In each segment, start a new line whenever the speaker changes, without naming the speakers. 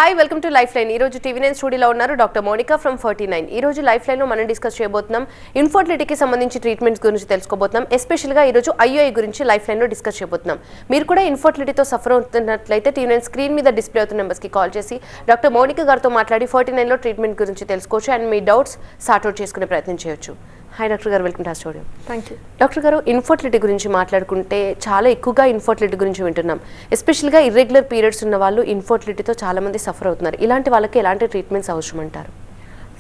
Hi welcome to life line. ఈ రోజు TV9 స్టూడియోలో ఉన్నారు డాక్టర్ మోనికా ఫ్రమ్ 49. ఈ రోజు లైఫ్ లైన్ లో మనం డిస్కస్ చేయబోతున్నాం ఇన్ఫర్టిలిటీకి సంబంధించి ట్రీట్మెంట్స్ గురించి తెలుసుకోబోతున్నాం. ఎస్పెషల్ గా ఈ రోజు ఐఓఐ గురించి లైఫ్ లైన్ లో డిస్కస్ చేయబోతున్నాం. మీరు కూడా ఇన్ఫర్టిలిటీతో సఫర్ అవుతున్నట్లయితే టీవీ9 స్క్రీన్ మీద డిస్ప్లే అవుతున్న నెంబర్స్ కి కాల్ చేసి డాక్టర్ మోనికా గారితో మాట్లాడి 49 లో ట్రీట్మెంట్ గురించి తెలుసుకోవచ్చు and me doubts sort out చేసుకునే ప్రయత్నం చేయొచ్చు. హాయ్ డాక్టర్ గారు, welcome to studio.
Thank you.
Doctor గారు, ఇన్ఫర్టిలిటీ గురించి మాట్లాడుకుంటే చాలా ఎక్కువగా ఇన్ఫర్టిలిటీ గురించి వింటున్నాం. ఎస్పెషల్గా ఇర్రెగ్యులర్ పీరియడ్స్ ఉన్న వాళ్ళు ఇన్ఫర్టిలిటీతో చాలా మంది సఫర్ అవుతున్నారు. ఇలాంటి వాళ్ళకి ఎలాంటి ట్రీట్మెంట్స్ అవసరం అంటారు?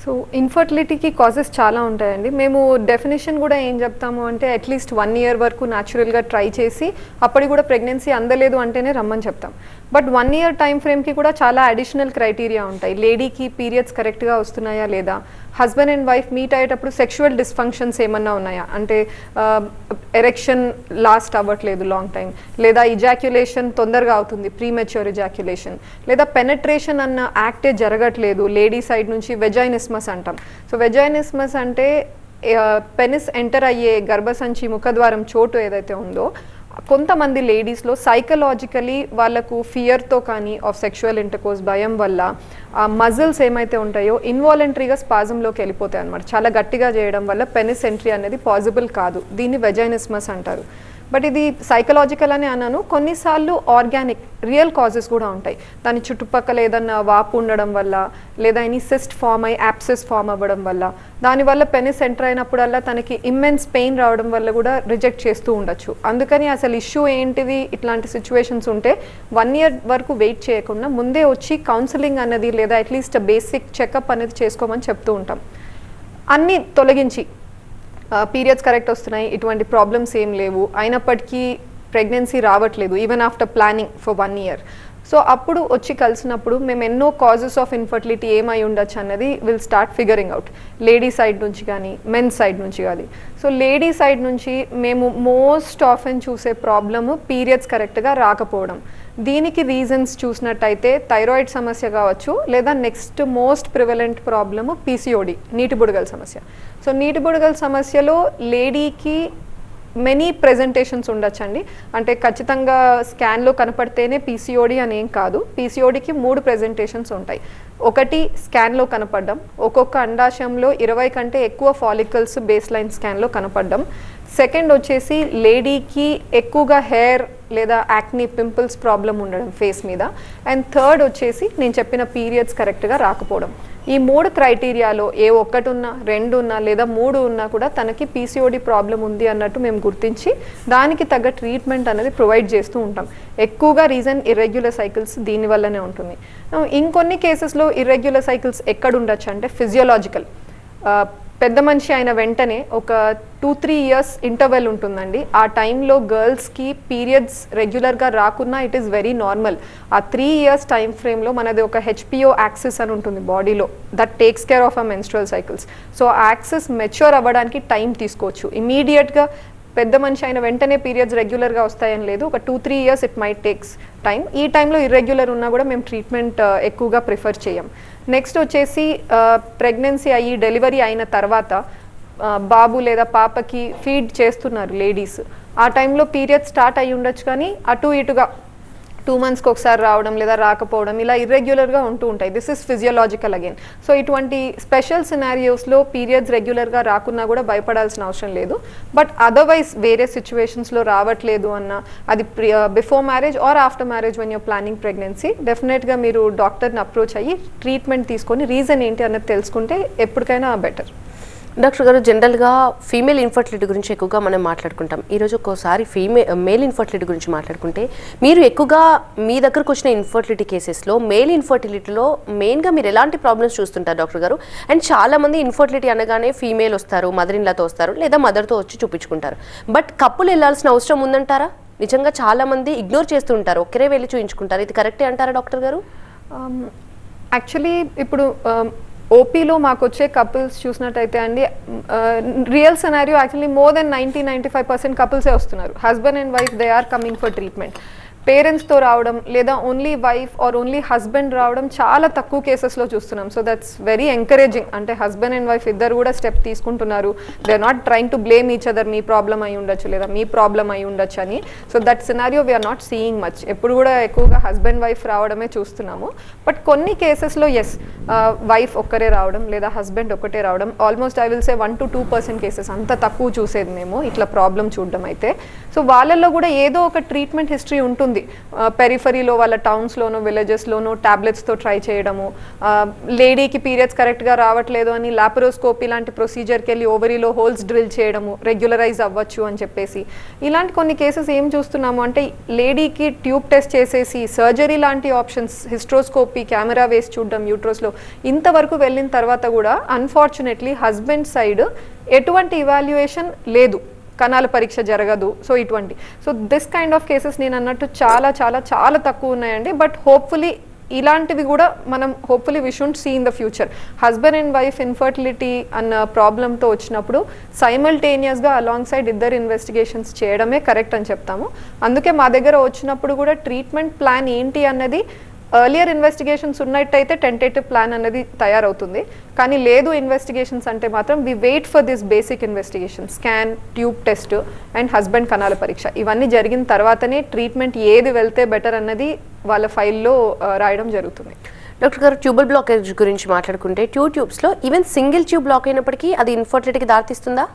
సో ఇన్ఫర్టిలిటీకి కాజెస్ చాలా ఉంటాయండి. మేము డెఫినేషన్ కూడా ఏం చెప్తాము అంటే అట్లీస్ట్ 1 year వరకు న్యాచురల్గా ట్రై చేసి అప్పటికి కూడా ప్రెగ్నెన్సీ అందలేదు అంటేనే రమ్మని చెప్తాం. బట్ 1 year టైం ఫ్రేమ్కి కూడా చాలా అడిషనల్ క్రైటీరియా ఉంటాయి. లేడీకి పీరియడ్స్ కరెక్ట్గా వస్తున్నాయా లేదా, హస్బెండ్ అండ్ వైఫ్ మీట్ అయ్యేటప్పుడు సెక్షువల్ డిస్ఫంక్షన్స్ ఏమన్నా ఉన్నాయా అంటే ఎరెక్షన్ లాస్ట్ అవ్వట్లేదు లాంగ్ టైం, లేదా ఇజాక్యులేషన్ తొందరగా అవుతుంది ప్రీమెచ్యూర్ ఇజాక్యులేషన్, లేదా పెనట్రేషన్ అన్న యాక్టే జరగట్లేదు లేడీ సైడ్ నుంచి, వెజైనిస్మస్ అంటాం. సో వెజైనిస్మస్ అంటే పెనిస్ ఎంటర్ అయ్యే గర్భసంచి ముఖద్వారం చోటు ఏదైతే ఉందో కొంతమంది లేడీస్లో సైకలాజికలీ వాళ్ళకు ఫియర్తో కానీ ఆఫ్ సెక్షువల్ ఇంటర్కోర్స్ భయం వల్ల ఆ మజిల్స్ ఏమైతే ఉంటాయో ఇన్వాలంటరీగా స్పాజంలోకి వెళ్ళిపోతాయి అన్నమాట. చాలా గట్టిగా చేయడం వల్ల పెనిస్ ఎంట్రీ అనేది పాసిబుల్ కాదు. దీన్ని వెజైనిస్మస్ అంటారు. బట్ ఇది సైకలాజికల్ అని అన్నాను. కొన్నిసార్లు ఆర్గానిక్ రియల్ కాజెస్ కూడా ఉంటాయి. దాని చుట్టుపక్కల ఏదన్నా వాపు ఉండడం వల్ల, లేదా ఎనీ సిస్ట్ ఫామ్ అయ్యి యాప్సెస్ ఫామ్ అవ్వడం వల్ల, దానివల్ల పెనిస్ ఎంటర్ అయినప్పుడల్లా తనకి ఇమ్మెన్స్ పెయిన్ రావడం వల్ల కూడా రిజెక్ట్ చేస్తూ ఉండొచ్చు. అందుకని అసలు ఇష్యూ ఏంటిది, ఇట్లాంటి సిచ్యువేషన్స్ ఉంటే 1 year వరకు వెయిట్ చేయకుండా ముందే వచ్చి కౌన్సిలింగ్ అన్నది లేదా అట్లీస్ట్ బేసిక్ చెకప్ అనేది చేసుకోమని చెప్తూ ఉంటాం. అన్నీ తొలగించి పీరియడ్స్ కరెక్ట్ వస్తున్నాయి, ఇటువంటి ప్రాబ్లమ్స్ ఏం లేవు, అయినప్పటికీ ప్రెగ్నెన్సీ రావట్లేదు even after planning for 1 year. So అప్పుడు వచ్చి కలిసినప్పుడు మేము ఎన్నో కాజెస్ ఆఫ్ ఇన్ఫర్టిలిటీ ఏమై ఉండొచ్చు అన్నది will start figuring out. Lady side నుంచి కానీ మెన్ సైడ్ నుంచి కానీ. సో లేడీ సైడ్ నుంచి మేము మోస్ట్ ఆఫెన్ చూసే ప్రాబ్లము పీరియడ్స్ కరెక్ట్గా రాకపోవడం. దీనికి రీజన్స్ చూసినట్టయితే థైరాయిడ్ సమస్య కావచ్చు, లేదా next most prevalent problem PCOD, నీటి బుడగల సమస్య. సో నీటి బుడగల సమస్యలో లేడీకి మెనీ ప్రెజెంటేషన్స్ ఉండొచ్చండి. అంటే ఖచ్చితంగా స్కాన్లో కనపడితేనే పీసీఓడి అని ఏం కాదు. పీసీఓడికి 3 ప్రెజెంటేషన్స్ ఉంటాయి. ఒకటి స్కాన్లో కనపడడం, ఒక్కొక్క అండాశయంలో 20 కంటే ఎక్కువ ఫాలికల్స్ బేస్ లైన్ స్కాన్లో కనపడడం. సెకండ్ వచ్చేసి లేడీకి ఎక్కువగా హెయిర్ లేదా యాక్నీ పింపుల్స్ ప్రాబ్లం ఉండడం ఫేస్ మీద. అండ్ థర్డ్ వచ్చేసి నేను చెప్పిన పీరియడ్స్ కరెక్ట్గా రాకపోవడం. ఈ 3 క్రైటీరియాలో ఏ ఒక్కటి ఉన్నా, 2 ఉన్నా, లేదా 3 ఉన్నా కూడా తనకి పీసీఓడి ప్రాబ్లం ఉంది అన్నట్టు మేము గుర్తించి దానికి తగ్గ ట్రీట్మెంట్ అనేది ప్రొవైడ్ చేస్తూ ఉంటాం. ఎక్కువగా రీజన్ ఇర్రెగ్యులర్ సైకిల్స్ దీనివల్లనే ఉంటుంది. ఇంకొన్ని కేసెస్లో ఇర్రెగ్యులర్ సైకిల్స్ ఎక్కడ ఉండొచ్చు అంటే ఫిజియోలాజికల్. పెద్ద మనిషి అయిన వెంటనే ఒక 2-3 years ఇంటర్వెల్ ఉంటుందండి. ఆ టైంలో గర్ల్స్కి పీరియడ్స్ రెగ్యులర్గా రాకున్నా ఇట్ ఈస్ వెరీ నార్మల్. ఆ 3 years టైం ఫ్రేమ్లో మనది ఒక హెచ్పిఓ యాక్సిస్ అని ఉంటుంది బాడీలో, that takes care of a menstrual cycles. So ఆ యాక్సిస్ మెచ్యూర్ అవ్వడానికి టైం తీసుకోవచ్చు. ఇమీడియట్గా పెద్ద మనిషి అయిన వెంటనే పీరియడ్స్ రెగ్యులర్గా వస్తాయని లేదు. ఒక 2-3 years it might takes time. ఈ టైంలో ఇర్రెగ్యులర్ ఉన్నా కూడా మేము ట్రీట్మెంట్ ఎక్కువగా ప్రిఫర్ చేయం. నెక్స్ట్ వచ్చేసి ప్రెగ్నెన్సీ అయ్యి డెలివరీ అయిన తర్వాత బాబు లేదా పాపకి ఫీడ్ చేస్తున్నారు లేడీస్. ఆ టైంలో పీరియడ్స్ స్టార్ట్ అయ్యి ఉండొచ్చు, కానీ అటు ఇటుగా 2 monthsకి ఒకసారి రావడం లేదా రాకపోవడం ఇలా ఇర్రెగ్యులర్గా ఉంటూ ఉంటాయి. This is physiological again. So ఇటువంటి స్పెషల్ సినారియోస్లో పీరియడ్స్ రెగ్యులర్గా రాకున్నా కూడా భయపడాల్సిన అవసరం లేదు. బట్ అదర్వైజ్ వేరే సిచ్యువేషన్స్లో రావట్లేదు అన్న, అది before marriage or after marriage when you're planning pregnancy, డెఫినెట్గా మీరు డాక్టర్ని అప్రోచ్ అయ్యి ట్రీట్మెంట్ తీసుకొని రీజన్ ఏంటి అన్నది తెలుసుకుంటే ఎప్పటికైనా బెటర్.
డాక్టర్ గారు, జనరల్గా ఫీమేల్ ఇన్ఫర్టిలిటీ గురించి ఎక్కువగా మనం మాట్లాడుకుంటాం. ఈరోజు ఒక్కోసారి మేల్ ఇన్ఫర్టిలిటీ గురించి మాట్లాడుకుంటే, మీరు ఎక్కువగా మీ దగ్గరకు వచ్చిన ఇన్ఫర్టిలిటీ కేసెస్లో మేల్ ఇన్ఫర్టిలిటీలో మెయిన్గా మీరు ఎలాంటి ప్రాబ్లమ్స్ చూస్తుంటారు డాక్టర్ గారు? అండ్ చాలామంది ఇన్ఫర్టిలిటీ అనగానే ఫీమేల్ వస్తారు, మదర్ ఇన్ లాతో వస్తారు, లేదా మదర్తో వచ్చి చూపించుకుంటారు. బట్ కప్పులు వెళ్ళాల్సిన అవసరం ఉందంటారా? నిజంగా చాలామంది ఇగ్నోర్ చేస్తూ ఉంటారు, ఒక్కరే వెళ్ళి చూపించుకుంటారు. ఇది కరెక్టే అంటారా డాక్టర్ గారు?
యాక్చువల్లీ ఇప్పుడు ఓపీలో మాకు వచ్చే కపుల్స్ చూసినట్టయితే అండి, real scenario actually more than 90-95% కపుల్సే వస్తున్నారు. Husband and wife they are coming for treatment. పేరెంట్స్తో రావడం లేదా only wife or only husband రావడం చాలా తక్కువ కేసెస్లో చూస్తున్నాం. So that's very encouraging. అంటే హస్బెండ్ అండ్ వైఫ్ ఇద్దరు కూడా స్టెప్ తీసుకుంటున్నారు. They are not trying to blame each other, మీ ప్రాబ్లం అయి ఉండొచ్చు లేదా మీ ప్రాబ్లం అయి ఉండొచ్చు అని. So that scenario we're not seeing much. ఎప్పుడు కూడా ఎక్కువగా హస్బెండ్ వైఫ్ రావడమే చూస్తున్నాము. బట్ కొన్ని కేసెస్లో ఎస్, వైఫ్ ఒక్కరే రావడం లేదా హస్బెండ్ ఒక్కటే రావడం, almost I will say 1 to 2% cases, అంత తక్కువ చూసేది మేము ఇట్లా ప్రాబ్లం చూడడం అయితే. సో వాళ్ళల్లో కూడా ఏదో ఒక ట్రీట్మెంట్ హిస్టరీ ఉంటుంది. పెరిఫరీలో వాళ్ళ టౌన్స్లోనో విలేజెస్లోనో టాబ్లెట్స్తో ట్రై చేయడము, లేడీకి పీరియడ్స్ కరెక్ట్గా రావట్లేదు అని లాపరోస్కోపీ లాంటి ప్రొసీజర్కి వెళ్ళి ఓవరీలో హోల్స్ డ్రిల్ చేయడము, రెగ్యులరైజ్ అవ్వచ్చు అని చెప్పేసి. ఇలాంటి కొన్ని కేసెస్ ఏం చూస్తున్నాము అంటే లేడీకి ట్యూబ్ టెస్ట్ చేసేసి సర్జరీ లాంటి ఆప్షన్స్, హిస్ట్రోస్కోపీ, కెమెరా వేసి చూడడం యూట్రస్లో, ఇంతవరకు వెళ్ళిన తర్వాత కూడా అన్ఫార్చునేట్లీ హస్బెండ్ సైడ్ ఎటువంటి ఇవాల్యుయేషన్ లేదు, కణాల పరీక్ష జరగదు. సో ఇటువంటి దిస్ కైండ్ ఆఫ్ కేసెస్ నేను అన్నట్టు చాలా చాలా చాలా తక్కువ ఉన్నాయండి. బట్ హోప్ఫుల్లీ ఇలాంటివి కూడా మనం hopefully we should see in the future. Husband and wife infertility అన్న ప్రాబ్లంతో వచ్చినప్పుడు సైమల్టేనియస్గా అలాంగ్ సైడ్ ఇద్దరు ఇన్వెస్టిగేషన్స్ చేయడమే కరెక్ట్ అని చెప్తాము. అందుకే మా దగ్గర వచ్చినప్పుడు కూడా ట్రీట్మెంట్ ప్లాన్ ఏంటి అన్నది ఎర్లియర్ ఇన్వెస్టిగేషన్స్ ఉన్నట్టయితే టెంటేటివ్ ప్లాన్ అనేది తయారవుతుంది. కానీ లేదు ఇన్వెస్టిగేషన్స్ అంటే మాత్రం we wait for this basic investigation, scan, tube test and husband కణాల పరీక్ష. ఇవన్నీ జరిగిన తర్వాతనే ట్రీట్మెంట్ ఏది వెళ్తే బెటర్ అన్నది వాళ్ళ ఫైల్లో రాయడం జరుగుతుంది.
డాక్టర్ గారు, ట్యూబల్ బ్లాకేజ్ గురించి మాట్లాడుకుంటే ట్యూబ్స్లో ఈవెన్ సింగిల్ ట్యూబ్ బ్లాక్ అయినప్పటికీ అది ఇన్ఫర్టిలిటీకి దారితీస్తుందా?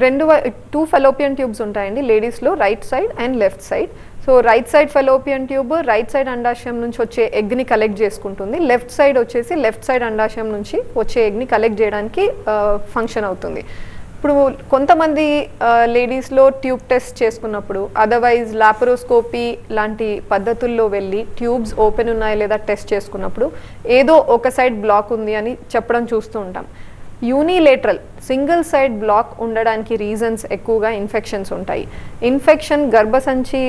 2 ఫెలోపియన్ ట్యూబ్స్ ఉంటాయండి లేడీస్లో, right side and left side. So right side fallopian tube right side అండాశయం నుంచి వచ్చే ఎగ్ని కలెక్ట్ చేసుకుంటుంది. లెఫ్ట్ సైడ్ వచ్చేసి లెఫ్ట్ సైడ్ అండాశయం నుంచి వచ్చే ఎగ్ని కలెక్ట్ చేయడానికి ఫంక్షన్ అవుతుంది. ఇప్పుడు కొంతమంది లేడీస్లో ట్యూబ్ టెస్ట్ చేసుకున్నప్పుడు అదర్వైజ్ లాపరోస్కోపీ లాంటి పద్ధతుల్లో వెళ్ళి ట్యూబ్స్ ఓపెన్ ఉన్నాయా లేదా టెస్ట్ చేసుకున్నప్పుడు ఏదో ఒక సైడ్ బ్లాక్ ఉంది అని చెప్పడం చూస్తూ ఉంటాం. యూనిలేటరల్ సింగిల్ సైడ్ బ్లాక్ ఉండడానికి రీజన్స్ ఎక్కువగా ఇన్ఫెక్షన్స్ ఉంటాయి. ఇన్ఫెక్షన్ గర్భసంచి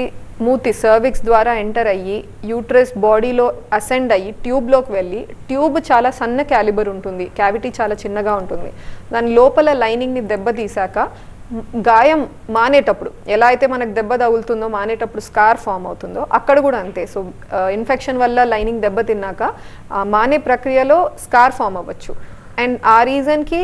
మూతి సర్విక్స్ ద్వారా ఎంటర్ అయ్యి యూట్రస్ బాడీలో అసెండ్ అయ్యి ట్యూబ్లోకి వెళ్ళి, ట్యూబ్ చాలా సన్న క్యాలిబర్ ఉంటుంది, క్యావిటీ చాలా చిన్నగా ఉంటుంది. దాని లోపల లైనింగ్ని దెబ్బతీసాక గాయం మానేటప్పుడు ఎలా అయితే మనకు దెబ్బ తగులుతుందో మానేటప్పుడు స్కార్ ఫామ్ అవుతుందో అక్కడ కూడా అంతే. సో ఇన్ఫెక్షన్ వల్ల లైనింగ్ దెబ్బతిన్నాక మానే ప్రక్రియలో స్కార్ ఫామ్ అవ్వచ్చు అండ్ ఆ రీజన్కి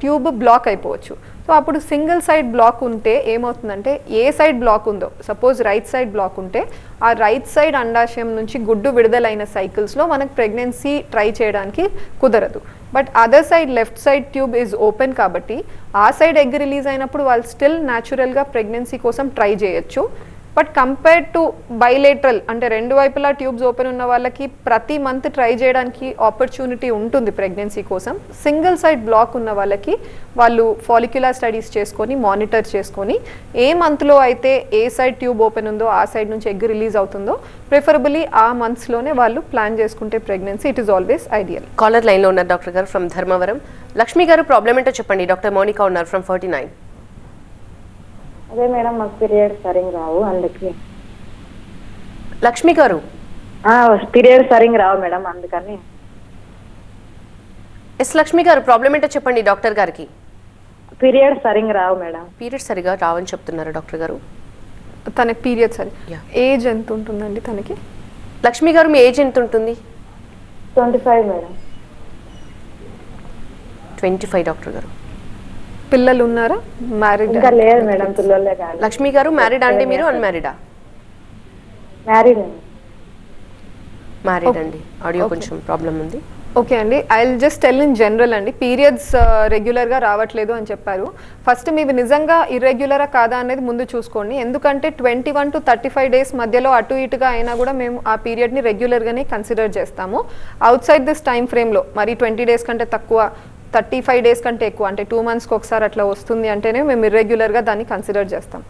ట్యూబ్ బ్లాక్ అయిపోవచ్చు. సో అప్పుడు సింగిల్ సైడ్ బ్లాక్ ఉంటే ఏమవుతుందంటే, ఏ సైడ్ బ్లాక్ ఉందో, సపోజ్ రైట్ సైడ్ బ్లాక్ ఉంటే ఆ రైట్ సైడ్ అండాశయం నుంచి గుడ్డు విడుదలైన సైకిల్స్లో మనకు ప్రెగ్నెన్సీ ట్రై చేయడానికి కుదరదు. But other side left side tube is open కాబట్టి ఆ సైడ్ ఎగ్ రిలీజ్ అయినప్పుడు వాళ్ళు స్టిల్ న్యాచురల్గా ప్రెగ్నెన్సీ కోసం ట్రై చేయొచ్చు. బట్ కంపేర్ టు బైలేటరల్ అంటే రెండు వైపులా ట్యూబ్స్ ఓపెన్ ఉన్న వాళ్ళకి ప్రతి మంత్ ట్రై చేయడానికి ఆపర్చునిటీ ఉంటుంది ప్రెగ్నెన్సీ కోసం. సింగిల్ సైడ్ బ్లాక్ ఉన్న వాళ్ళకి వాళ్ళు ఫాలిక్యులర్ స్టడీస్ చేసుకొని మానిటర్ చేసుకొని ఏ మంత్లో అయితే ఏ సైడ్ ట్యూబ్ ఓపెన్ ఉందో ఆ సైడ్ నుంచి ఎగ్ రిలీజ్ అవుతుందో ప్రిఫరబుల్లీ ఆ మంత్స్లోనే వాళ్ళు ప్లాన్ చేసుకుంటే pregnancy it is always ideal.
Caller లైన్లో ఉన్నారు డాక్టర్ గారు ఫ్రమ్ ధర్మవరం. లక్ష్మి గారు, ప్రాబ్లం ఏంటో చెప్పండి. డాక్టర్ మౌనిక ఉన్నారు ఫ్రమ్ 49.
అదే మేడం, మాకు పీరియడ్స్ సరిగ్గా రావు అందుకే.
లక్ష్మి గారు,
పీరియడ్స్ సరిగ్గా రావు మేడం అందుకని.
ఎస్ లక్ష్మి గారు, ప్రాబ్లం ఏంటో చెప్పండి డాక్టర్ గారికి.
పీరియడ్స్ సరిగ్గా రావు మేడం.
పీరియడ్స్ సరిగా రావని చెప్తున్నారు డాక్టర్ గారు.
తనకి పీరియడ్స్ సరి ఏజ్ ఎంత ఉంటుందండి తనకి?
లక్ష్మి గారు, మీ ఏజ్ ఎంత ఉంటుంది?
25 మేడం.
25 డాక్టర్ గారు.
పిల్లలు ఉన్నారా? మ్యారీడ్?
ఇంకా లేదు మేడం, పిల్లలే కాదు.
లక్ష్మి గారు, మ్యారీడ్ అండి మీరు, అన్మ్యారీడా?
మ్యారీడ్.
మ్యారీడ్ అండి. ఆడియో కొంచెం ప్రాబ్లం ఉంది.
ఓకే అండి, I will just tell in general అండి. పీరియడ్స్ రెగ్యులర్గా రావట్లేదు అని చెప్పారు. ఫస్ట్ మీవి నిజంగా ఇర్రెగ్యులరా కాదా అనేది ముందు చూసుకోండి. ఎందుకంటే 21 to 35 డేస్ మధ్యలో అటు ఇటుగా అయినా కూడా మేము ఆ పీరియడ్ని రెగ్యులర్గానే కన్సిడర్ చేస్తాము. అవుట్ సైడ్ దిస్ టైం ఫ్రేమ్లో మరి 20 డేస్ కంటే తక్కువ, 35 డేస్ కంటే ఎక్కువ అంటే 2 monthsకి ఒకసారి అట్లా వస్తుంది అంటేనే మేము ఇర్రెగ్యులర్గా దాన్ని కన్సిడర్ చేస్తాం.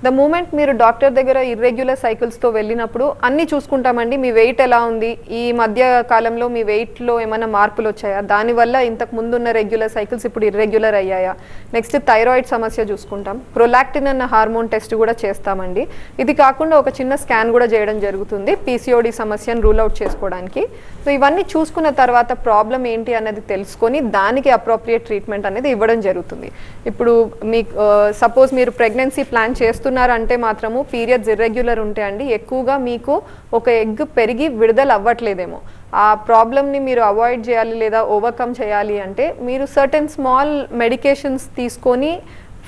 ద మూమెంట్ మీరు డాక్టర్ దగ్గర ఇర్రెగ్యులర్ సైకిల్స్తో వెళ్ళినప్పుడు అన్నీ చూసుకుంటామండి. మీ వెయిట్ ఎలా ఉంది, ఈ మధ్య కాలంలో మీ వెయిట్లో ఏమైనా మార్పులు వచ్చాయా, దానివల్ల ఇంతకు ముందున్న రెగ్యులర్ సైకిల్స్ ఇప్పుడు ఇర్రెగ్యులర్ అయ్యాయా. నెక్స్ట్ థైరాయిడ్ సమస్య చూసుకుంటాం, ప్రొలాక్టిన్ అన్న హార్మోన్ టెస్ట్ కూడా చేస్తామండి. ఇది కాకుండా ఒక చిన్న స్కాన్ కూడా చేయడం జరుగుతుంది పీసీఓడి సమస్యను రూల్ అవుట్ చేసుకోవడానికి. సో ఇవన్నీ చూసుకున్న తర్వాత ప్రాబ్లం ఏంటి అన్నది తెలుసుకొని దానికి అప్రోప్రియేట్ ట్రీట్మెంట్ అనేది ఇవ్వడం జరుగుతుంది. ఇప్పుడు మీకు సపోజ్ మీరు ప్రెగ్నెన్సీ ప్లాన్ చేస్తున్నారు అంటున్నారంటే మాత్రము పీరియడ్స్ ఇర్రెగ్యులర్ ఉంటే అండి ఎక్కువగా మీకు ఒక ఎగ్ పెరిగి విడుదల అవ్వట్లేదేమో. ఆ ప్రాబ్లమ్ని మీరు అవాయిడ్ చేయాలి లేదా ఓవర్కమ్ చేయాలి అంటే మీరు సర్టెన్ స్మాల్ మెడికేషన్స్ తీసుకొని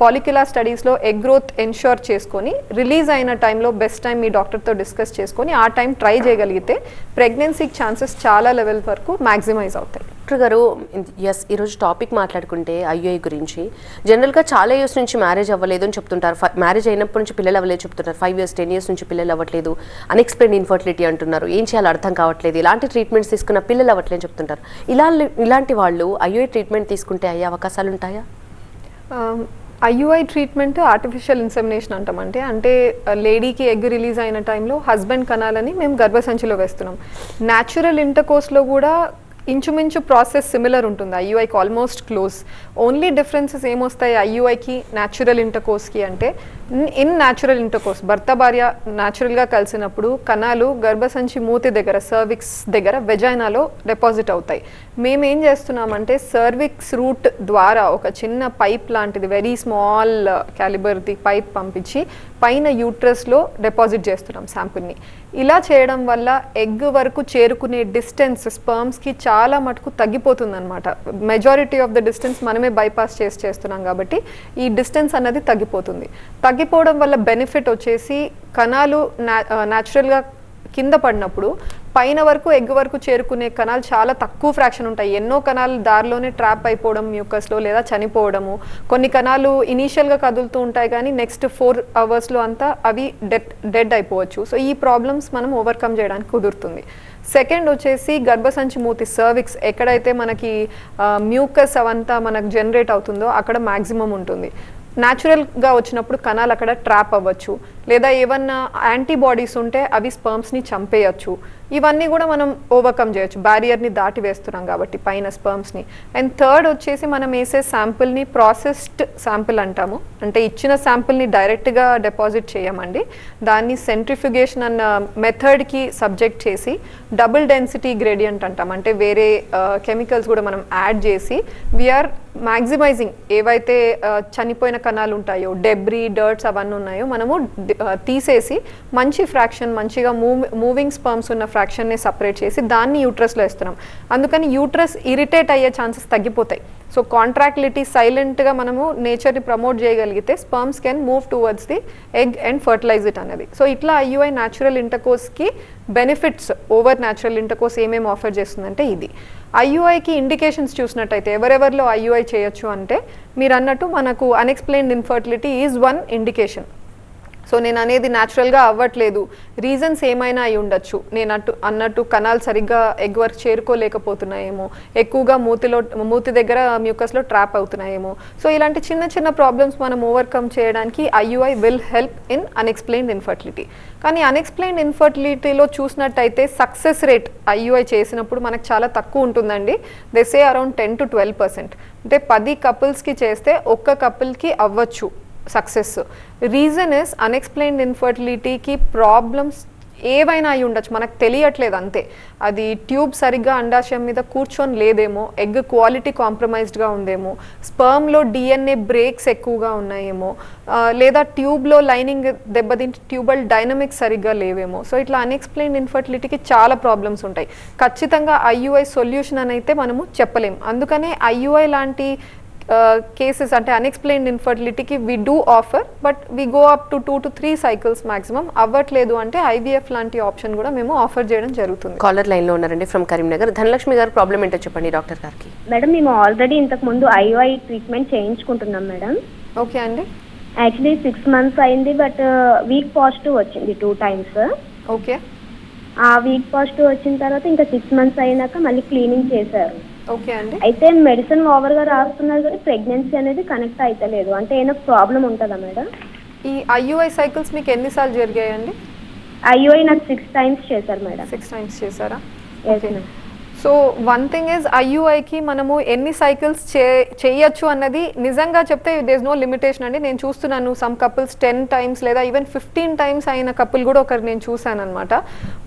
ఫాలిక్యులర్ స్టడీస్లో ఎగ్ గ్రోత్ ఎన్ష్యూర్ చేసుకొని రిలీజ్ అయిన టైంలో బెస్ట్ టైం మీ డాక్టర్తో డిస్కస్ చేసుకొని ఆ టైం ట్రై చేయగలిగితే ప్రెగ్నెన్సీకి ఛాన్సెస్ చాలా లెవెల్ వరకు మ్యాక్సిమైజ్ అవుతాయి.
డాక్టర్ గారు, ఎస్, ఈరోజు టాపిక్ మాట్లాడుకుంటే ఐయుఐ గురించి. జనరల్గా చాలా ఇయర్స్ నుంచి మ్యారేజ్ అవ్వలేదు అని చెప్తుంటారు. మ్యారేజ్ అయినప్పటి నుంచి పిల్లలు అవ్వలేదు చెప్తుంటారు. 5 years 10 years నుంచి పిల్లలు అవ్వట్లేదు, అన్ఎక్స్ప్లెయిన్డ్ ఇన్ఫర్టిలిటీ అంటున్నారు. ఏం చేయాలో అర్థం కావట్లేదు, ఇలాంటి ట్రీట్మెంట్స్ తీసుకున్న పిల్లలు అవ్వట్లేదు చెప్తుంటారు. ఇలాంటి వాళ్ళు ఐయుఐ ట్రీట్మెంట్ తీసుకుంటే అయ్యే అవకాశాలు ఉంటాయా?
ఐయుఐ ట్రీట్మెంట్ ఆర్టిఫిషియల్ ఇన్సెమినేషన్ అంటామంటే అంటే లేడీకి ఎగ్ రిలీజ్ అయిన టైంలో హస్బెండ్ కనాలని మేము గర్భసంచిలో వేస్తున్నాం. న్యాచురల్ ఇంటర్కోర్స్లో కూడా ఇంచుమించు ప్రాసెస్ సిమిలర్ ఉంటుంది. ఐయుఐకి ఆల్మోస్ట్ క్లోజ్. ఓన్లీ డిఫరెన్సెస్ ఏమొస్తాయి ఐయుఐకి న్యాచురల్ ఇంటర్కోర్స్కి అంటే ఇన్ న్యాచురల్ ఇంటర్కోర్స్ భర్త భార్య న్యాచురల్గా కలిసినప్పుడు కణాలు గర్భసంచి మూతి దగ్గర సర్విక్స్ దగ్గర వెజైనాలో డిపాజిట్ అవుతాయి. మేము ఏం చేస్తున్నామంటే సర్విక్స్ రూట్ ద్వారా ఒక చిన్న పైప్ లాంటిది వెరీ స్మాల్ క్యాలిబర్ది పైప్ పంపించి పైన యూట్రస్లో డిపాజిట్ చేస్తున్నాం శాంపుల్ని. ఇలా చేయడం వల్ల ఎగ్ వరకు చేరుకునే డిస్టెన్స్ స్పర్మ్స్కి చాలా మటుకు తగ్గిపోతుంది అనమాట. మెజారిటీ ఆఫ్ ద డిస్టెన్స్ మనమే బైపాస్ చేస్తున్నాం కాబట్టి ఈ డిస్టెన్స్ అన్నది తగ్గిపోతుంది. తగ్గిపోవడం వల్ల బెనిఫిట్ వచ్చేసి కణాలు న్యాచురల్గా కింద పడినప్పుడు పైన వరకు ఎగ్ వరకు చేరుకునే కణాలు చాలా తక్కువ ఫ్రాక్షన్ ఉంటాయి. ఎన్నో కణాలు దారిలోనే ట్రాప్ అయిపోవడం మ్యూకస్లో లేదా చనిపోవడము. కొన్ని కణాలు ఇనీషియల్గా కదులుతూ ఉంటాయి కానీ నెక్స్ట్ 4 hours అంతా అవి డెడ్ అయిపోవచ్చు. సో ఈ ప్రాబ్లమ్స్ మనం ఓవర్కమ్ చేయడానికి కుదురుతుంది. సెకండ్ వచ్చేసి గర్భసంచి మూతి సర్విక్స్ ఎక్కడైతే మనకి మ్యూకస్ అవంతా మనకు జనరేట్ అవుతుందో అక్కడ మ్యాక్సిమం ఉంటుంది. న్యాచురల్గా వచ్చినప్పుడు కణాలు అక్కడ ట్రాప్ అవ్వచ్చు లేదా ఏమన్నా యాంటీబాడీస్ ఉంటే అవి స్పర్మ్స్ని చంపేయచ్చు. ఇవన్నీ కూడా మనం ఓవర్కమ్ చేయొచ్చు, బ్యారియర్ని దాటి వేస్తున్నాం కాబట్టి పైన స్పర్మ్స్ని. అండ్ థర్డ్ వచ్చేసి మనం వేసే శాంపుల్ని ప్రాసెస్డ్ శాంపుల్ అంటాము. అంటే ఇచ్చిన శాంపుల్ని డైరెక్ట్గా డిపాజిట్ చేయమండి, దాన్ని సెంట్రిఫ్యూగేషన్ అన్న మెథడ్కి సబ్జెక్ట్ చేసి డబుల్ డెన్సిటీ గ్రేడియంట్ అంటాం. అంటే వేరే కెమికల్స్ కూడా మనం యాడ్ చేసి వీఆర్ మ్యాక్సిమైజింగ్ ఏవైతే చనిపోయిన కణాలు ఉంటాయో డెబ్రీ డర్ట్స్ అవన్నీ ఉన్నాయో మనము తీసేసి మంచి ఫ్రాక్షన్ మంచిగా మూవింగ్ స్పర్మ్స్ ఉన్న ఫ్రాక్షన్ని సపరేట్ చేసి దాన్ని యూట్రస్లో వేస్తున్నాం. అందుకని యూట్రస్ ఇరిటేట్ అయ్యే ఛాన్సెస్ తగ్గిపోతాయి. సో కాంట్రాక్టిలిటీ సైలెంట్గా మనము నేచర్ని ప్రమోట్ చేయగలిగితే sperms can move towards the egg and fertilize it అనేది. సో ఇట్లా ఐయుఐ న్యాచురల్ ఇంటర్కోర్స్కి బెనిఫిట్స్ ఓవర్ న్యాచురల్ ఇంటర్కోర్స్ ఏమేమి ఆఫర్ చేస్తుందంటే ఇది. ఐయుఐకి ఇండికేషన్స్ చూసినట్టయితే ఎవరెవరిలో ఐయుఐ చేయొచ్చు అంటే మీరు అన్నట్టు మనకు unexplained infertility is one indication. So నేను అనేది న్యాచురల్గా అవ్వట్లేదు, రీజన్స్ ఏమైనా అయి ఉండొచ్చు. నేను అన్నట్టు కణాలు సరిగ్గా ఎగ్ వర్క్ చేరుకోలేకపోతున్నాయేమో, ఎక్కువగా మూతి దగ్గర మ్యూకస్లో ట్రాప్ అవుతున్నాయేమో. సో ఇలాంటి చిన్న చిన్న ప్రాబ్లమ్స్ మనం ఓవర్కమ్ చేయడానికి IUI will help in unexplained infertility. కానీ అన్ఎక్స్ప్లెయిన్డ్ ఇన్ఫర్టిలిటీలో చూసినట్టయితే సక్సెస్ రేట్ ఐయుఐ చేసినప్పుడు మనకు చాలా తక్కువ ఉంటుందండి. They say around 10 to 12%. అంటే 10 couples చేస్తే ఒక్క కపుల్కి అవ్వచ్చు సక్సెస్. రీజన్ ఇస్ అన్ఎక్స్ప్లెయిన్డ్ ఇన్ఫర్టిలిటీకి ప్రాబ్లమ్స్ ఏవైనా అయి ఉండొచ్చు, మనకు తెలియట్లేదు అంతే. అది ట్యూబ్ సరిగ్గా అండాశయం మీద కూర్చొని లేదేమో, ఎగ్ క్వాలిటీ కాంప్రమైజ్డ్గా ఉందేమో, స్పర్మ్లో డిఎన్ఏ బ్రేక్స్ ఎక్కువగా ఉన్నాయేమో, లేదా ట్యూబ్లో లైనింగ్ దెబ్బతింటి ట్యూబల్ డైనమిక్స్ సరిగ్గా లేవేమో. సో ఇట్లా అన్ఎక్స్ప్లెయిన్డ్ ఇన్ఫర్టిలిటీకి చాలా ప్రాబ్లమ్స్ ఉంటాయి. ఖచ్చితంగా ఐయుఐ సొల్యూషన్ అని అయితే మనము చెప్పలేం. అందుకనే ఐయుఐ లాంటి కేసెస్ అంటే అన్ఎక్స్ప్లెయిన్డ్ ఇన్ఫర్టిలిటీకి we do offer, but we go up to 2 to 3 cycles maximum. అవ్వట్లేదు అంటే ఐవీఎఫ్ లాంటి ఆప్షన్ కూడా మేము ఆఫర్ చేయడం జరుగుతుంది.
కాలర్ లైన్లో ఉన్నారండి ఫ్రమ్ కరీంనగర్. ధనలక్ష్మి గారు, ప్రాబ్లం ఏంటో చెప్పండి డాక్టర్ గారికి.
మేడం మేము ఆల్రెడీ ఇంతకు ముందు ఐయుఐ ట్రీట్మెంట్ చేయించుకుంటున్నాం మేడం.
ఓకే అండి.
యాక్చువల్లీ 6 months అయింది, బట్ వీక్ పాజిటివ్ వచ్చింది 2 times.
ఓకే.
ఆ వీక్ పాజిటివ్ వచ్చిన తర్వాత ఇంకా 6 months అయినాక మళ్ళీ క్లీనింగ్ చేశారు.
ఓకే అండి.
అయితే మెడిసిన్ ఓవర్గా రాస్తున్నారు కానీ ప్రెగ్నెన్సీ అనేది కనెక్ట్ అయితలేదు. అంటే ఏమైనా ప్రాబ్లం ఉంటుందా మేడం?
ఈ ఐయుఐ సైకిల్స్ మీకు ఎన్నిసార్లు జరిగాయండి?
ఐయుఐ నాకు 6 times చేశారు మేడం.
6 times చేశారా?
Okay.
So one thing is ఐయుఐకి మనము ఎన్ని సైకిల్స్ చేయొచ్చు అన్నది నిజంగా చెప్తే దేర్ ఇస్ నో లిమిటేషన్ అండి. నేను చూస్తున్నాను సమ్ కపుల్స్ 10 times లేదా ఈవెన్ 15 times అయిన కపుల్ కూడా ఒకరు నేను చూశాను అనమాట.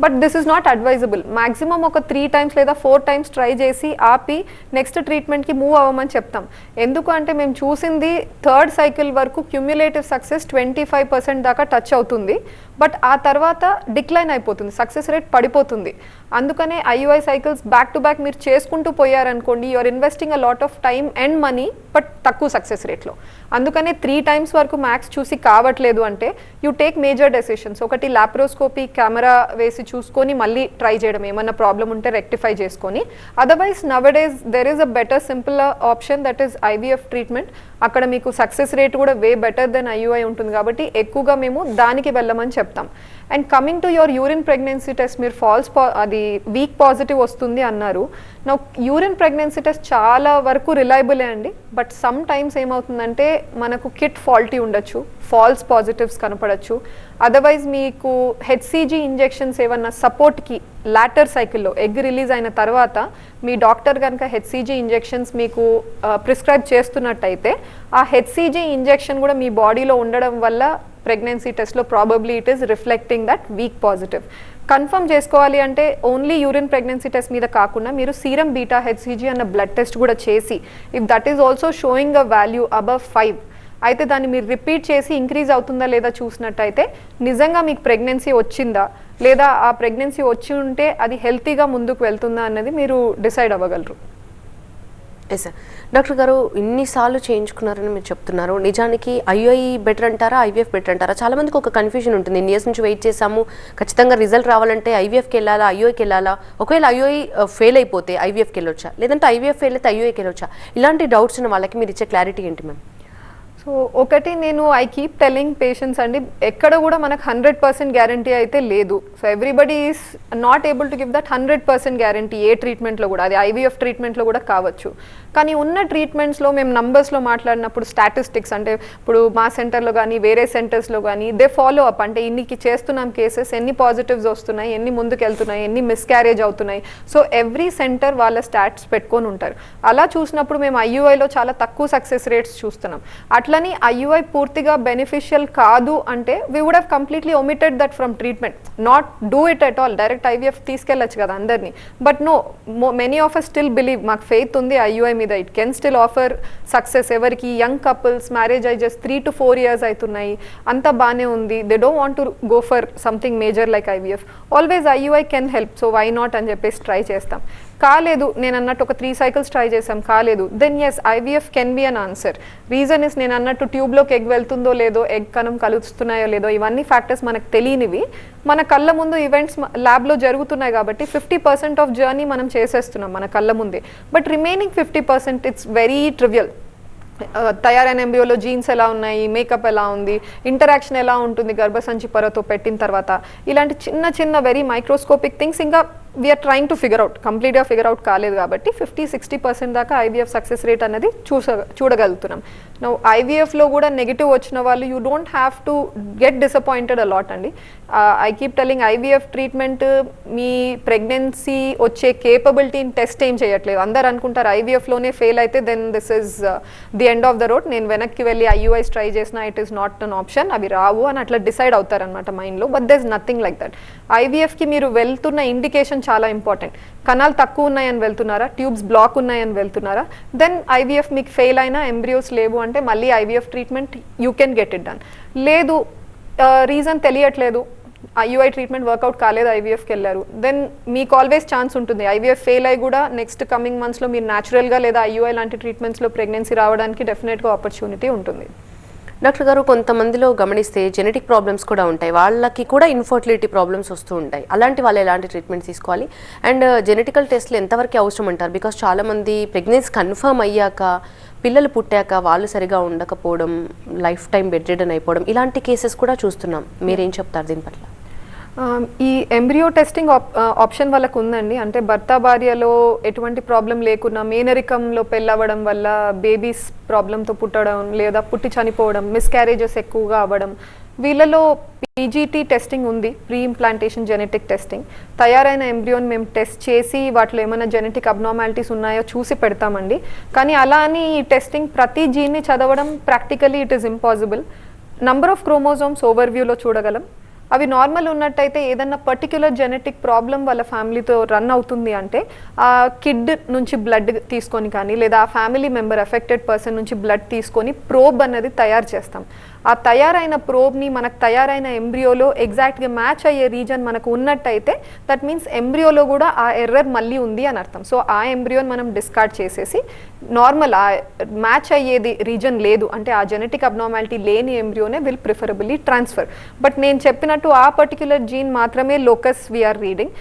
But this is not advisable. Maximum ఒక 3 times లేదా 4 times ట్రై చేసి ఆపి నెక్స్ట్ ట్రీట్మెంట్కి మూవ్ అవ్వమని చెప్తాం. ఎందుకు అంటే మేము చూసింది 3rd cycle వరకు క్యుమ్యులేటివ్ సక్సెస్ 25% దాకా టచ్ అవుతుంది. బట్ ఆ తర్వాత డిక్లైన్ అయిపోతుంది, సక్సెస్ రేట్ పడిపోతుంది. అందుకనే IUI cycles back to back మీరు చేసుకుంటూ పోయారనుకోండి, you are investing a lot of time and money but తక్కువ సక్సెస్ రేట్లో. అందుకనే 3 times వరకు మ్యాక్స్ చూసి కావట్లేదు అంటే యూ టేక్ మేజర్ డెసిషన్స్. ఒకటి లాప్రోస్కోపీ కెమెరా వేసి చూసుకొని మళ్ళీ ట్రై చేయడం, ఏమన్నా ప్రాబ్లం ఉంటే రెక్టిఫై చేసుకొని. Otherwise nowadays there is a better simple option that is IVF treatment. అక్కడ మీకు సక్సెస్ రేట్ కూడా వే బెటర్ దెన్ ఐయుఐ ఉంటుంది కాబట్టి ఎక్కువగా మేము దానికి వెళ్ళమని చెప్తాం. And coming to your urine pregnancy test, మీరు అది వీక్ పాజిటివ్ వస్తుంది అన్నారు. నా యూరిన్ ప్రెగ్నెన్సీ టెస్ట్ చాలా వరకు రిలయబులే అండి. బట్ సమ్ టైమ్స్ ఏమవుతుందంటే మనకు కిట్ ఫాల్టీ ఉండొచ్చు, ఫాల్స్ పాజిటివ్స్ కనపడచ్చు. అదర్వైజ్ మీకు హెచ్సిజీ ఇంజెక్షన్స్ ఏమన్నా సపోర్ట్కి లాటర్ సైకిల్లో ఎగ్ రిలీజ్ అయిన తర్వాత మీ డాక్టర్ కనుక హెచ్సిజీ ఇంజెక్షన్స్ మీకు ప్రిస్క్రైబ్ చేస్తున్నట్టయితే ఆ హెచ్సిజీ ఇంజెక్షన్ కూడా మీ బాడీలో ఉండడం వల్ల ప్రెగ్నెన్సీ టెస్ట్లో probably it is reflecting that week positive. Confirm చేసుకోవాలి అంటే ఓన్లీ యూరిన్ ప్రెగ్నెన్సీ టెస్ట్ మీద కాకుండా మీరు సీరం బీటా హెచ్సిజీ అన్న బ్లడ్ టెస్ట్ కూడా చేసి if that is also showing a value above 5 అయితే దాన్ని మీరు రిపీట్ చేసి ఇంక్రీజ్ అవుతుందా లేదా చూసినట్టయితే నిజంగా మీకు ప్రెగ్నెన్సీ వచ్చిందా లేదా ఆ ప్రెగ్నెన్సీ వచ్చి ఉంటే అది హెల్తీగా ముందుకు వెళ్తుందా అన్నది మీరు డిసైడ్ అవ్వగలరు.
Yes sir. డాక్టర్ గారు ఇన్నిసార్లు చేయించుకున్నారని మీరు చెప్తున్నారు, నిజానికి ఐయుఐ బెటర్ అంటారా ఐవీఎఫ్ బెటర్ అంటారా? చాలా మందికి ఒక కన్ఫ్యూజన్ ఉంటుంది, ఇన్ని ఇయర్స్ నుంచి వెయిట్ చేసాము, ఖచ్చితంగా రిజల్ట్ రావాలంటే ఐవీఎఫ్కి వెళ్ళాలా ఐయుఐకి వెళ్ళాలా, ఒకవేళ ఐయుఐ ఫెయిల్ అయిపోతే ఐవీఎఫ్కి వెళ్ళొచ్చా, లేదంటే ఐవీఎఫ్ ఫెయిల్ అయితే ఐయుఐకి వెళ్ళొచ్చా? ఇలాంటి డౌట్స్ ఉన్న వాళ్ళకి మీరు ఇచ్చే క్లారిటీ ఏంటి మ్యామ్?
సో ఒకటి నేను ఐ కీప్ టెల్లింగ్ పేషెంట్స్ అండి, ఎక్కడ కూడా మనకు 100% గ్యారంటీ అయితే లేదు. So everybody is not able to give that 100% guarantee ఏ ట్రీట్మెంట్లో కూడా, అది ఐవీఎఫ్ ట్రీట్మెంట్లో కూడా కావచ్చు. కానీ ఉన్న ట్రీట్మెంట్స్లో మేము నంబర్స్లో మాట్లాడినప్పుడు స్టాటిస్టిక్స్ అంటే ఇప్పుడు మా సెంటర్లో కానీ వేరే సెంటర్స్లో కానీ దే ఫాలో అప్, అంటే ఇన్నికి చేస్తున్నాం కేసెస్, ఎన్ని పాజిటివ్స్ వస్తున్నాయి, ఎన్ని ముందుకు వెళ్తున్నాయి, ఎన్ని మిస్క్యారేజ్ అవుతున్నాయి. సో ఎవ్రీ సెంటర్ వాళ్ళ స్టాట్స్ పెట్టుకొని ఉంటారు. అలా చూసినప్పుడు మేము ఐయుఐలో చాలా తక్కువ సక్సెస్ రేట్స్ చూస్తున్నాం. అట్లని ఐయుఐ పూర్తిగా బెనిఫిషియల్ కాదు అంటే we would have completely omitted that from treatment, not do it at all. Direct IVF తీసుకెళ్ళచ్చు కదా అందరినీ. But no, many of us still believe, మాకు ఫెయిత్ ఉంది ఐయుఐ మీద, it can still offer success. ఎవరికి యంగ్ కపుల్స్ మ్యారేజ్ అయి just 3 to 4 years అవుతున్నాయి, అంతా బాగానే ఉంది, they don't want to go for something major like IVF, always IUI can help. So why not అని చెప్పేసి ట్రై చేస్తాం. కాలేదు, నేను అన్నట్టు ఒక 3 cycles ట్రై చేసాం కాలేదు, then yes IVF can be an answer. Reason is నేను అన్నట్టు ట్యూబ్లోకి ఎగ్ వెళ్తుందో లేదో, ఎగ్ కణం కలుస్తున్నాయో లేదో, ఇవన్నీ ఫ్యాక్టర్స్ మనకు తెలియనివి. మన కళ్ళ ముందు ఈవెంట్స్ ల్యాబ్లో జరుగుతున్నాయి కాబట్టి 50% ఆఫ్ జర్నీ మనం చేసేస్తున్నాం మన కళ్ళ ముందే. But remaining 50% it's very trivial. తయారైన ఎంబ్రియోలో జీన్స్ ఎలా ఉన్నాయి, మేకప్ ఎలా ఉంది, ఇంటరాక్షన్ ఎలా ఉంటుంది గర్భసంచి పొరతో పెట్టిన తర్వాత, ఇలాంటి చిన్న చిన్న వెరీ మైక్రోస్కోపిక్ థింగ్స్ ఇంకా we're trying to figure out, కంప్లీట్గా ఫిగర్ అవుట్ కాలేదు కాబట్టి 50-60% దాకా ఐవీఎఫ్ సక్సెస్ రేట్ అనేది చూడగలుగుతున్నాం. నౌ ఐవీఎఫ్లో కూడా నెగిటివ్ వచ్చిన వాళ్ళు you don't have to get disappointed a lot అండి. I keep telling IVF treatment మీ ప్రెగ్నెన్సీ వచ్చే కేపబిలిటీని టెస్ట్ ఏం చేయట్లేదు. అందరు అనుకుంటారు ఐవీఎఫ్లోనే ఫెయిల్ అయితే then this is the end of the road, నేను వెనక్కి వెళ్ళి ఐయుఐస్ ట్రై చేసినా it is not an option, అవి రావు అని అట్లా డిసైడ్ అవుతారనమాట మైండ్లో. But there is nothing like that. ఐవీఎఫ్కి మీరు వెళ్తున్న ఇండికేషన్ చాలా ఇంపార్టెంట్. కణాలు తక్కువ ఉన్నాయని వెళ్తున్నారా, ట్యూబ్స్ బ్లాక్ ఉన్నాయని వెళ్తున్నారా, దెన్ ఐవీఎఫ్ మీకు ఫెయిల్ అయినా ఎంబ్రియోస్ లేవు అంటే మళ్ళీ IVF treatment you can get it done. లేదు రీజన్ తెలియట్లేదు, ఐయుఐ ట్రీట్మెంట్ వర్కౌట్ కాలేదు, ఐవీఎఫ్కి వెళ్ళారు, దెన్ మీకు ఆల్వేస్ ఛాన్స్ ఉంటుంది. ఐవీఎఫ్ ఫెయిల్ అయ్యి కూడా నెక్స్ట్ కమింగ్ మంత్స్లో మీరు న్యాచురల్గా లేదా ఐయుఐ లాంటి ట్రీట్మెంట్స్లో ప్రెగ్నెన్సీ రావడానికి డెఫినెట్గా ఆపర్చునిటీ ఉంటుంది.
డాక్టర్ గారు, కొంతమందిలో గమనిస్తే జెనెటిక్ ప్రాబ్లమ్స్ కూడా ఉంటాయి, వాళ్ళకి కూడా ఇన్ఫర్టిలిటీ ప్రాబ్లమ్స్ వస్తూ ఉంటాయి. అలాంటి వాళ్ళు ఎలాంటి ట్రీట్మెంట్ తీసుకోవాలి అండ్ జెనెటికల్ టెస్ట్లు ఎంతవరకు అవసరం అంటారు? బికాస్ చాలామంది ప్రెగ్నెన్సీ కన్ఫర్మ్ అయ్యాక పిల్లలు పుట్టాక వాళ్ళు సరిగా ఉండకపోవడం, లైఫ్ టైం బెడ్ రిడన్ అయిపోవడం, ఇలాంటి కేసెస్ కూడా చూస్తున్నాం. మీరేం చెప్తారు దీని పట్ల?
ఈ ఎంబ్రియో టెస్టింగ్ ఆప్షన్ వాళ్ళకు ఉందండి. అంటే భర్త భార్యలో ఎటువంటి ప్రాబ్లం లేకున్నా మేనరికంలో పెళ్ళవడం వల్ల బేబీస్ ప్రాబ్లంతో పుట్టడం లేదా పుట్టి చనిపోవడం, మిస్క్యారేజెస్ ఎక్కువగా అవ్వడం, వీళ్ళలో పీజీటీ టెస్టింగ్ ఉంది, ప్రీ ఇంప్లాంటేషన్ జెనెటిక్ టెస్టింగ్. తయారైన ఎంబ్రియోని మేము టెస్ట్ చేసి వాటిలో ఏమైనా జెనెటిక్ అబ్నార్మాలిటీస్ ఉన్నాయో చూసి పెడతామండి. కానీ అలా అని ఈ టెస్టింగ్ ప్రతి జీన్ని చదవడం practically it is impossible. Number of chromosomes ఓవర్వ్యూలో చూడగలం. అవి నార్మల్ ఉన్నట్టయితే ఏదన్నా పర్టిక్యులర్ జెనెటిక్ ప్రాబ్లం వాళ్ళ ఫ్యామిలీతో రన్ అవుతుంది అంటే ఆ కిడ్ నుంచి బ్లడ్ తీసుకొని కానీ లేదా ఆ ఫ్యామిలీ మెంబర్ ఎఫెక్టెడ్ పర్సన్ నుంచి బ్లడ్ తీసుకొని ప్రోబ్ అనేది తయారు చేస్తాం. ఆ తయారైన ప్రోబ్ని మనకు తయారైన ఎంబ్రియోలో ఎగ్జాక్ట్గా మ్యాచ్ అయ్యే రీజన్ మనకు ఉన్నట్టయితే దట్ మీన్స్ ఎంబ్రియోలో కూడా ఆ ఎర్రర్ మళ్ళీ ఉంది అని అర్థం. సో ఆ ఎంబ్రియోని మనం డిస్కార్డ్ చేసేసి నార్మల్ ఆ మ్యాచ్ అయ్యేది రీజన్ లేదు అంటే ఆ జెనెటిక్ అబ్నార్మాలిటీ లేని ఎంబ్రియోనే విల్ ప్రిఫరబుల్లీ ట్రాన్స్ఫర్. బట్ నేను చెప్పినట్టు ఆ పర్టిక్యులర్ జీన్ మాత్రమే locus we're reading.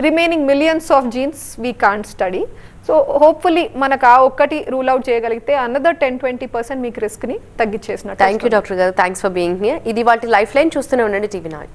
Remaining millions of genes we can't study. So hopefully మనకు ఆ ఒక్కటి రూల్ అవుట్ చేయగలిగితే అనదర్ 10-20% మీకు రిస్క్ని తగ్గించేసినట్టు.
థ్యాంక్ యూ డాక్టర్ గారు, థ్యాంక్స్ ఫర్ బీయింగ్ హియర్. ఇది వాటి లైఫ్ లైన్ చూస్తూనే ఉండండి TV9.